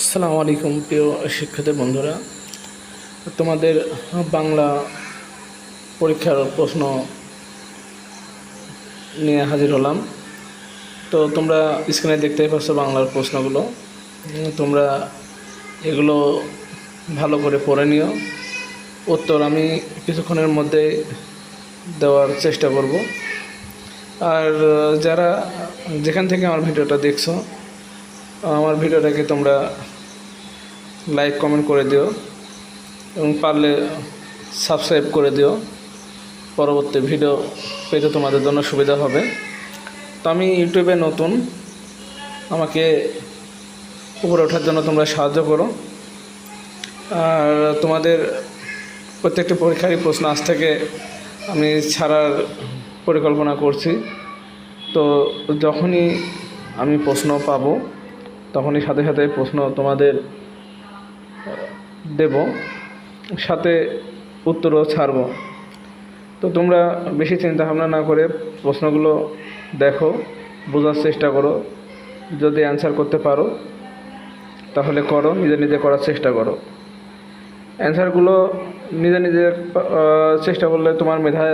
আসসালামু আলাইকুম প্রিয় শিক্ষার্থী বন্ধুরা, তোমাদের বাংলা পরীক্ষার প্রশ্ন নিয়ে হাজির হলাম। তো তোমরা স্ক্রিনে দেখতেই পাচ্ছ বাংলার প্রশ্নগুলো। তোমরা এগুলো ভালো করে পড়ে নিও। উত্তর আমি কিছুক্ষণের মধ্যে দেওয়ার চেষ্টা করব। আর যারা যেখান থেকে আমার ভিডিওটা দেখছো, আমার ভিডিওটাকে তোমরা লাইক কমেন্ট করে দিও এবং পারলে সাবস্ক্রাইব করে দিও। পরবর্তী ভিডিও পেতে তোমাদের জন্য সুবিধা হবে। তো আমি ইউটিউবে নতুন, আমাকে উপরে ওঠার জন্য তোমরা সাহায্য করো। আর তোমাদের প্রত্যেকটি পরীক্ষারই প্রশ্ন আজ থেকে আমি ছাড়ার পরিকল্পনা করছি। তো যখনই আমি প্রশ্ন পাবো তখনই সাথে সাথে প্রশ্ন তোমাদের দেব, সাথে উত্তরও ছাড়ব। তো তোমরা বেশি চিন্তা ভাবনা না করে প্রশ্নগুলো দেখো, বোঝার চেষ্টা করো। যদি অ্যান্সার করতে পারো তাহলে করো, নিজে নিজে করার চেষ্টা করো। অ্যান্সারগুলো নিজে নিজে চেষ্টা করলে তোমার মেধা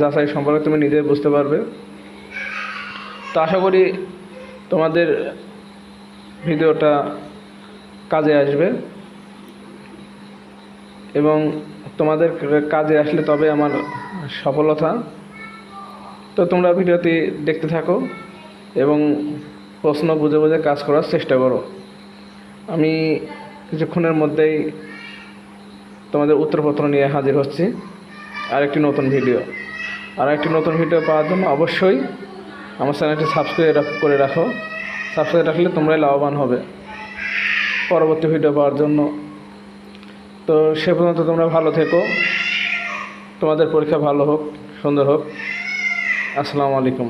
যাচাই সম্পর্কে তুমি নিজে বুঝতে পারবে। তো আশা করি তোমাদের ভিডিওটা কাজে আসবে এবং তোমাদের কাজে আসলে তবে আমার সফলতা। তো তোমরা ভিডিওটি দেখতে থাকো এবং প্রশ্ন বুঝে বুঝে কাজ করার চেষ্টা করো। আমি কিছুক্ষণের মধ্যেই তোমাদের উত্তরপত্র নিয়ে হাজির হচ্ছি আরেকটি নতুন ভিডিও পাওয়ার জন্য অবশ্যই আমার চ্যানেলটি সাবস্ক্রাইব করে রাখো। সাবস্ক্রাইব রাখলে তোমরাই লাভবান হবে পরবর্তী ভিডিও পাওয়ার জন্য। তো সে পর্যন্ত তোমরা ভালো থেকো, তোমাদের পরীক্ষা ভালো হোক, সুন্দর হোক। আসসালামু আলাইকুম।